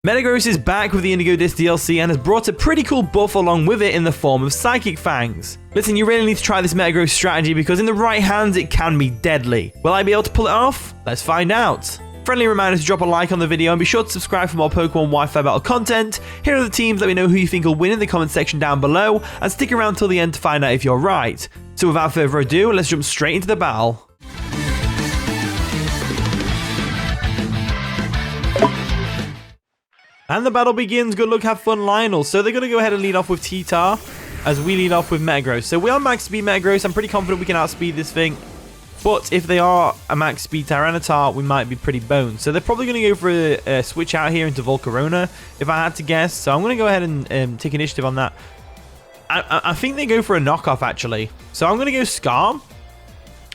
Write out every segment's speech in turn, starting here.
Metagross is back with the Indigo Disk DLC and has brought a pretty cool buff along with it in the form of Psychic Fangs. Listen, you really need to try this Metagross strategy because in the right hands it can be deadly. Will I be able to pull it off? Let's find out. Friendly reminder to drop a like on the video and be sure to subscribe for more Pokemon Wi-Fi battle content. Here are the teams, let me know who you think will win in the comment section down below and stick around till the end to find out if you're right. So without further ado, let's jump straight into the battle. And the battle begins. Good luck, have fun, Lionel. So they're going to go ahead and lead off with T-Tar as we lead off with Metagross. So we are max speed Metagross. I'm pretty confident we can outspeed this thing. But if they are a max speed Tyranitar, we might be pretty boned. So they're probably going to go for a switch out here into Volcarona, if I had to guess. So I'm going to go ahead and take initiative on that. I think they go for a knockoff, actually. So I'm going to go Scar.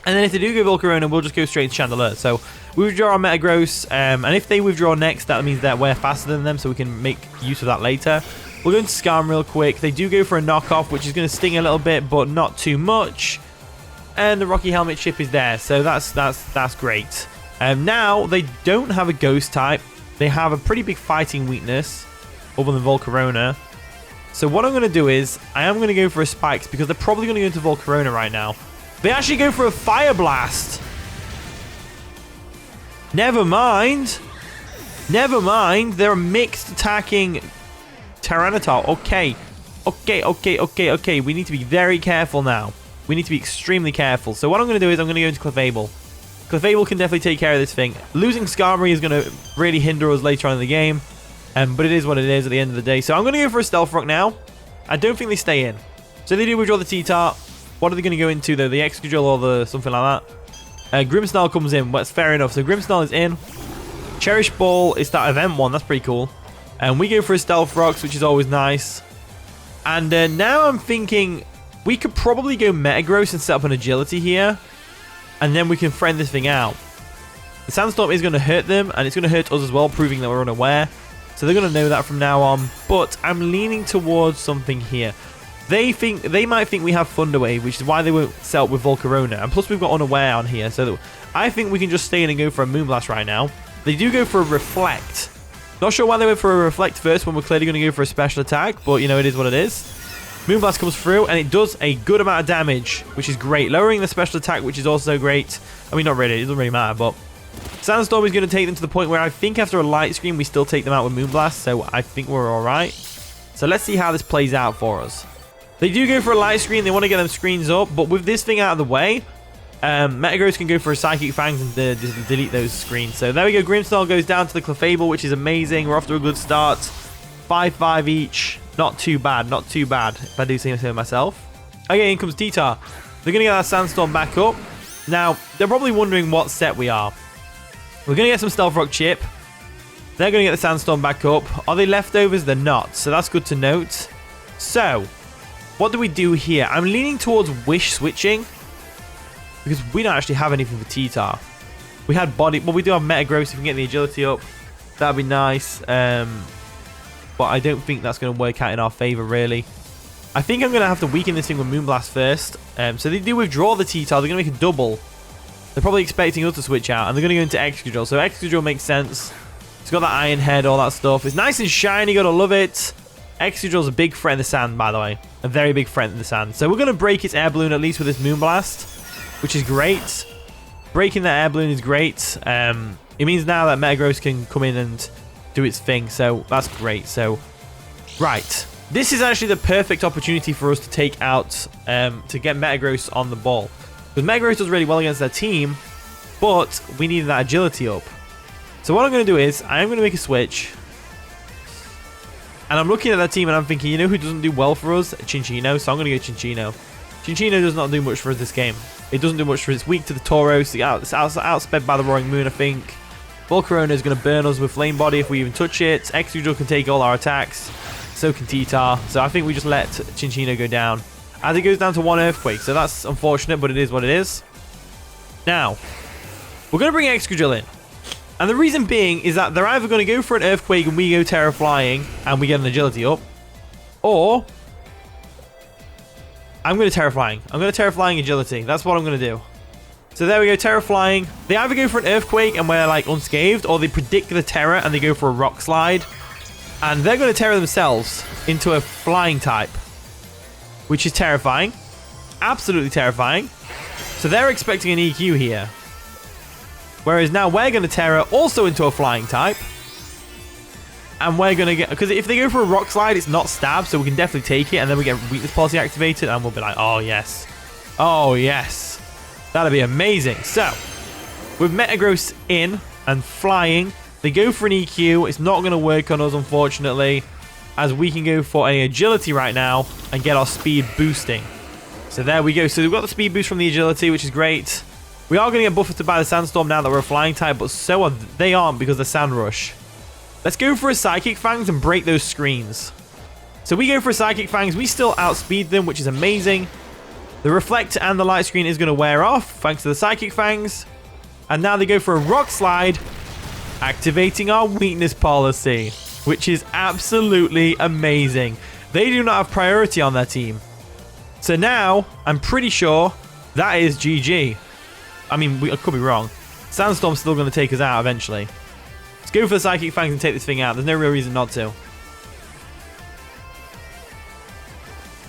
And then if they do go Volcarona, we'll just go straight to Chandelure. So we withdraw our Metagross, and if they withdraw next, that means that we're faster than them, so we can make use of that later. We'll go into Scarm real quick. They do go for a knockoff, which is going to sting a little bit, but not too much. And the Rocky Helmet chip is there, so that's great. Now, they don't have a Ghost type. They have a pretty big fighting weakness, other than Volcarona. So what I'm going to do is, I am going to go for a Spikes, because they're probably going to go into Volcarona right now. They actually go for a Fire Blast. Never mind. Never mind. They're a mixed attacking Tyranitar. Okay. We need to be very careful now. We need to be extremely careful. So what I'm going to do is I'm going to go into Clefable. Clefable can definitely take care of this thing. Losing Skarmory is going to really hinder us later on in the game. But it is what it is at the end of the day. So I'm going to go for a Stealth Rock now. I don't think they stay in. So they do withdraw the T-Tar. What are they going to go into though? The Excadrill or the something like that? Grimmsnarl comes in. Well, that's fair enough. So Grimmsnarl is in. Cherish Ball is that event one. That's pretty cool. And we go for a Stealth Rocks, which is always nice. And now I'm thinking we could probably go Metagross and set up an Agility here. And then we can friend this thing out. The Sandstorm is going to hurt them. And it's going to hurt us as well, proving that we're unaware. So they're going to know that from now on. But I'm leaning towards something here. They might think we have Thunder Wave, which is why they won't set up with Volcarona. And plus we've got Unaware on here, so I think we can just stay in and go for a Moonblast right now. They do go for a Reflect. Not sure why they went for a Reflect first when we're clearly going to go for a special attack, but you know, it is what it is. Moonblast comes through and it does a good amount of damage, which is great. Lowering the special attack, which is also great. I mean, not really, it doesn't really matter, but Sandstorm is going to take them to the point where I think after a Light Screen, we still take them out with Moonblast, so I think we're alright. So let's see how this plays out for us. They do go for a Light Screen. They want to get them screens up. But with this thing out of the way, Metagross can go for a Psychic Fangs and delete those screens. So there we go. Grimmsnarl goes down to the Clefable, which is amazing. We're off to a good start. 5-5 each. Not too bad. Not too bad, if I do say so myself. Okay, in comes T-Tar. They're going to get that Sandstorm back up. Now, they're probably wondering what set we are. We're going to get some Stealth Rock Chip. They're going to get the Sandstorm back up. Are they leftovers? They're not. So that's good to note. So what do we do here? I'm leaning towards Wish switching because we don't actually have anything for T-Tar. We had Body, well, we do have Metagross. If we can get the Agility up, that'd be nice. But I don't think that's going to work out in our favor, really. I think I'm going to have to weaken this thing with Moonblast first. So they do withdraw the T-Tar. They're going to make a double. They're probably expecting us to switch out, and they're going to go into Excadrill. So Excadrill makes sense. It's got that Iron Head, all that stuff. It's nice and shiny. Gotta love it. Excadrill's a big threat in the sand, by the way. A very big threat in the sand. So we're going to break its air balloon, at least with this Moonblast, which is great. Breaking that air balloon is great. It means now that Metagross can come in and do its thing. So that's great. So, right. This is actually the perfect opportunity for us to take out, to get Metagross on the ball. Because Metagross does really well against their team, but we need that Agility up. So what I'm going to do is, I am going to make a switch. And I'm looking at that team and I'm thinking, you know who doesn't do well for us? Chinchino. So I'm going to go Chinchino. Chinchino does not do much for us this game. It doesn't do much for us. It's weak to the Tauros. It's outsped by the Roaring Moon, I think. Volcarona is going to burn us with Flame Body if we even touch it. Excadrill can take all our attacks. So can T-Tar. So I think we just let Chinchino go down. As it goes down to 1 Earthquake. So that's unfortunate, but it is what it is. Now, we're going to bring Excadrill in. And the reason being is that they're either going to go for an Earthquake and we go Terra Flying and we get an Agility up. Or I'm going to Terra Flying. I'm going to Terra Flying Agility. That's what I'm going to do. So there we go, Terra Flying. They either go for an Earthquake and we're like unscathed, or they predict the Terra and they go for a Rock Slide. And they're going to Tera themselves into a flying type, which is terrifying. Absolutely terrifying. So they're expecting an EQ here. Whereas now we're going to Tera also into a flying type. And we're going to get... Because if they go for a rock slide, it's not stab, so we can definitely take it. And then we get weakness policy activated, and we'll be like, oh, yes. Oh, yes. That'd be amazing. So, with Metagross in and flying, they go for an EQ. It's not going to work on us, unfortunately, as we can go for an agility right now and get our speed boosting. So there we go. So we've got the speed boost from the agility, which is great. We are going to get buffeted by the sandstorm now that we're a flying type, but so are they aren't because of the sand rush. Let's go for a Psychic Fangs and break those screens. So we go for a Psychic Fangs. We still outspeed them, which is amazing. The Reflect and the Light Screen is going to wear off thanks to the Psychic Fangs. And now they go for a Rock Slide, activating our weakness policy, which is absolutely amazing. They do not have priority on their team. So now, I'm pretty sure that is GG. I mean, I could be wrong. Sandstorm's still going to take us out eventually. Let's go for the Psychic Fangs and take this thing out. There's no real reason not to.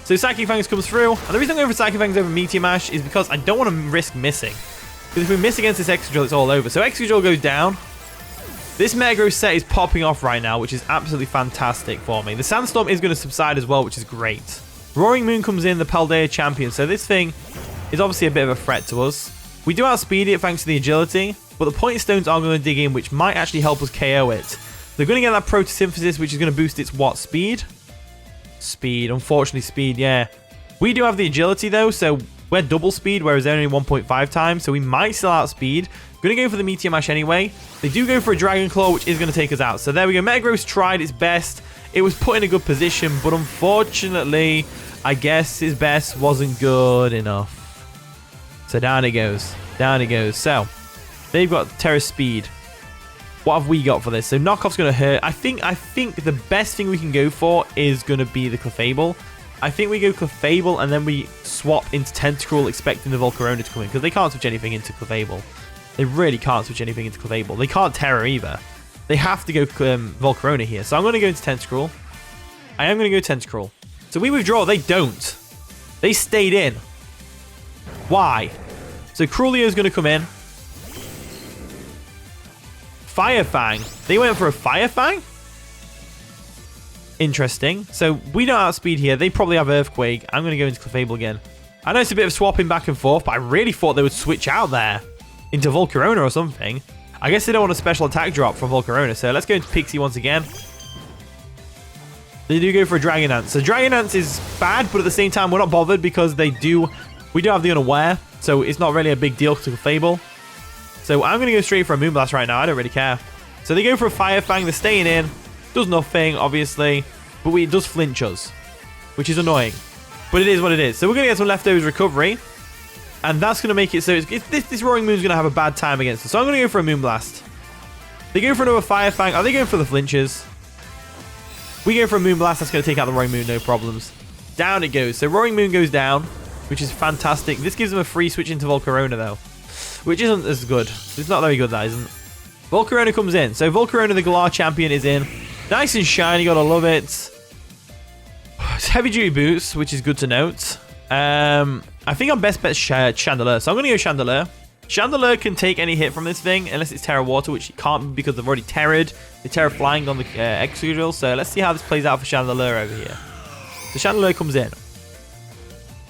So Psychic Fangs comes through. And the reason I'm going for Psychic Fangs over Meteor Mash is because I don't want to risk missing. Because if we miss against this Excadrill, it's all over. So Excadrill goes down. This Metagross set is popping off right now, which is absolutely fantastic for me. The Sandstorm is going to subside as well, which is great. Roaring Moon comes in, the Paldea champion. So this thing is obviously a bit of a threat to us. We do outspeed it thanks to the agility. But the Point Stones are going to dig in, which might actually help us KO it. They're going to get that Photosynthesis, which is going to boost its what? Speed? Speed. Unfortunately, speed, yeah. We do have the agility, though, so we're double speed, whereas they're only 1.5 times, so we might still outspeed. Going to go for the Meteor Mash anyway. They do go for a Dragon Claw, which is going to take us out. So there we go. Metagross tried its best. It was put in a good position, but unfortunately, I guess his best wasn't good enough. So down it goes. Down it goes. So they've got Terra Speed. What have we got for this? So Knockoff's going to hurt. I think the best thing we can go for is going to be the Clefable. I think we go Clefable and then we swap into Tentacruel expecting the Volcarona to come in because they can't switch anything into Clefable. They really can't switch anything into Clefable. They can't Terra either. They have to go Volcarona here. So I'm going to go into Tentacruel. I am going to go Tentacruel. So we withdraw. They don't. They stayed in. Why? So Cruelio's going to come in. Fire Fang. They went for a Fire Fang? Interesting. So we don't outspeed here. They probably have Earthquake. I'm going to go into Clefable again. I know it's a bit of swapping back and forth, but I really thought they would switch out there into Volcarona or something. I guess they don't want a special attack drop from Volcarona, so let's go into Pixie once again. They do go for a Dragon Dance. So Dragon Dance is bad, but at the same time, we're not bothered because we do have the Unaware, so it's not really a big deal to Clefable. So I'm going to go straight for a Moonblast right now. I don't really care. So they go for a Fire Fang. They're staying in. Does nothing, obviously. But it does flinch us, which is annoying. But it is what it is. So we're going to get some Leftovers Recovery. And that's going to make it so this Roaring Moon's going to have a bad time against us. So I'm going to go for a Moonblast. They go for another Fire Fang. Are they going for the flinches? We go for a Moonblast. That's going to take out the Roaring Moon. No problems. Down it goes. So Roaring Moon goes down, which is fantastic. This gives them a free switch into Volcarona, though. Which isn't as good. It's not very good, that isn't. Volcarona comes in. So Volcarona, the Galar champion, is in. Nice and shiny. Gotta love it. It's heavy duty boots, which is good to note. I think I'm best bet Chandelure. So I'm going to go Chandelure. Chandelure can take any hit from this thing, unless it's Terra Water, which it can't because they've already Terra'd. They Terra Flying on the Excadrill. So let's see how this plays out for Chandelure over here. So Chandelure comes in.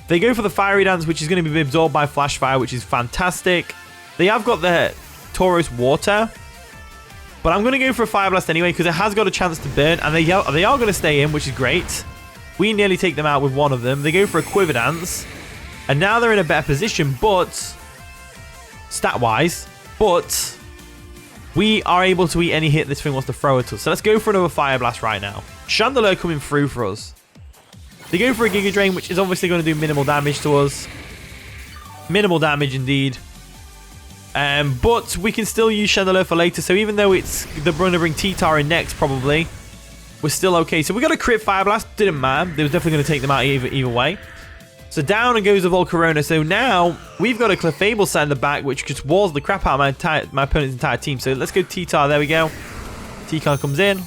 They go for the Fiery Dance, which is going to be absorbed by Flash Fire, which is fantastic. They have got the Tauros Water. But I'm going to go for a Fire Blast anyway, because it has got a chance to burn. And they are going to stay in, which is great. We nearly take them out with one of them. They go for a Quiver Dance. And now they're in a better position, but... stat-wise. But... we are able to eat any hit this thing wants to throw at us. So let's go for another Fire Blast right now. Chandelure coming through for us. They go for a Giga Drain, which is obviously going to do minimal damage to us. Minimal damage indeed. But we can still use Chandelure for later. So even though they're going to bring T-Tar in next, probably, we're still okay. So we got a crit Fire Blast. Didn't matter. They was definitely going to take them out either way. So down goes the Volcarona. So now we've got a Clefable set in the back, which just walls the crap out of my opponent's entire team. So let's go T-Tar. There we go. T-Tar comes in.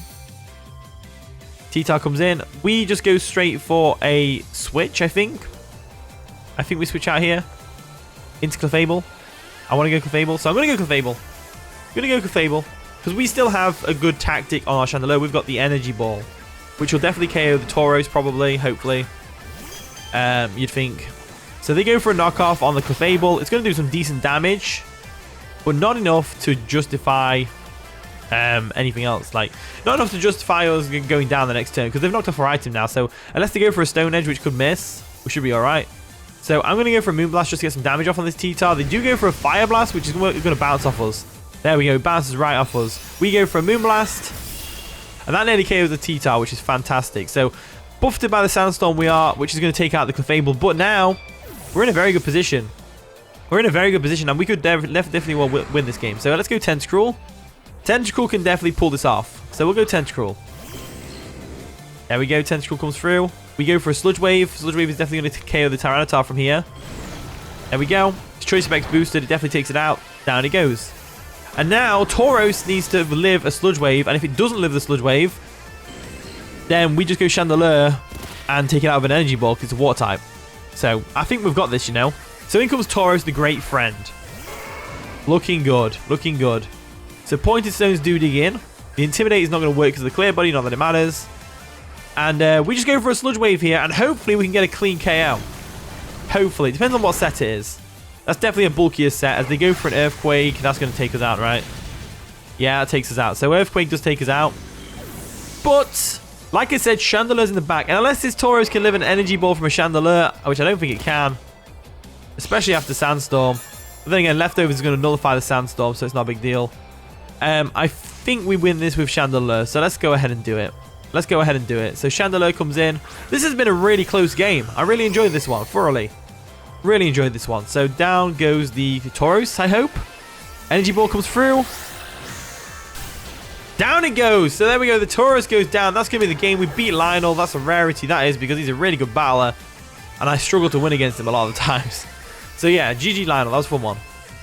T-Tar comes in. We just go straight for a switch, I think. I think we switch out here into Clefable. I want to go Clefable, so I'm going to go Clefable. I'm going to go Clefable because we still have a good tactic on our Chandelure. We've got the Energy Ball, which will definitely KO the Tauros probably, hopefully. You'd think. So they go for a knockoff on the Clefable. It's going to do some decent damage, but not enough to justify anything else. Like, not enough to justify us going down the next turn because they've knocked off our item now. So unless they go for a Stone Edge, which could miss, we should be all right. So I'm going to go for a Moonblast just to get some damage off on this T-Tar. They do go for a Fire Blast, which is going to bounce off us. There we go. Bounces right off us. We go for a Moonblast. And that nearly KOs the T-Tar, which is fantastic. So buffed by the Sandstorm we are, which is going to take out the Clefable. But now we're in a very good position. We're in a very good position, and we could definitely win this game. So let's go Tentacruel. Tentacruel can definitely pull this off. So we'll go Tentacruel. There we go. Tentacruel comes through. We go for a Sludge Wave. Sludge Wave is definitely going to KO the Tyranitar from here. There we go. His Choice Effects boosted. It definitely takes it out. Down it goes. And now Tauros needs to live a Sludge Wave. And if it doesn't live the Sludge Wave, then we just go Chandelure and take it out of an Energy Ball because it's a Water type. So I think we've got this, you know. So in comes Tauros, the Great Friend. Looking good. Looking good. So Pointed Stones do dig in. The Intimidate is not going to work because of the Clear Body. Not that it matters. And we just go for a Sludge Wave here, and hopefully we can get a clean KO. Hopefully. It depends on what set it is. That's definitely a bulkier set. As they go for an Earthquake, that's going to take us out, right? Yeah, it takes us out. So Earthquake does take us out. But, like I said, Chandelure's in the back. And unless this Tauros can live an Energy Ball from a Chandelure, which I don't think it can, especially after Sandstorm. But then again, Leftovers is going to nullify the Sandstorm, so it's not a big deal. I think we win this with Chandelure, so let's go ahead and do it. Let's go ahead and do it. So Chandelure comes in. This has been a really close game. I really enjoyed this one, thoroughly. Really enjoyed this one. So down goes the Tauros, I hope. Energy Ball comes through. Down it goes. So there we go. The Tauros goes down. That's going to be the game. We beat Lionel. That's a rarity, that is, because he's a really good battler. And I struggle to win against him a lot of the times. So yeah, GG Lionel. That was a fun one.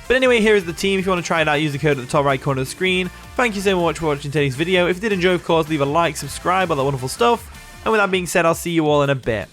But anyway, here is the team. If you want to try it out, use the code at the top right corner of the screen. Thank you so much for watching today's video. If you did enjoy, of course, leave a like, subscribe, all that wonderful stuff. And with that being said, I'll see you all in a bit.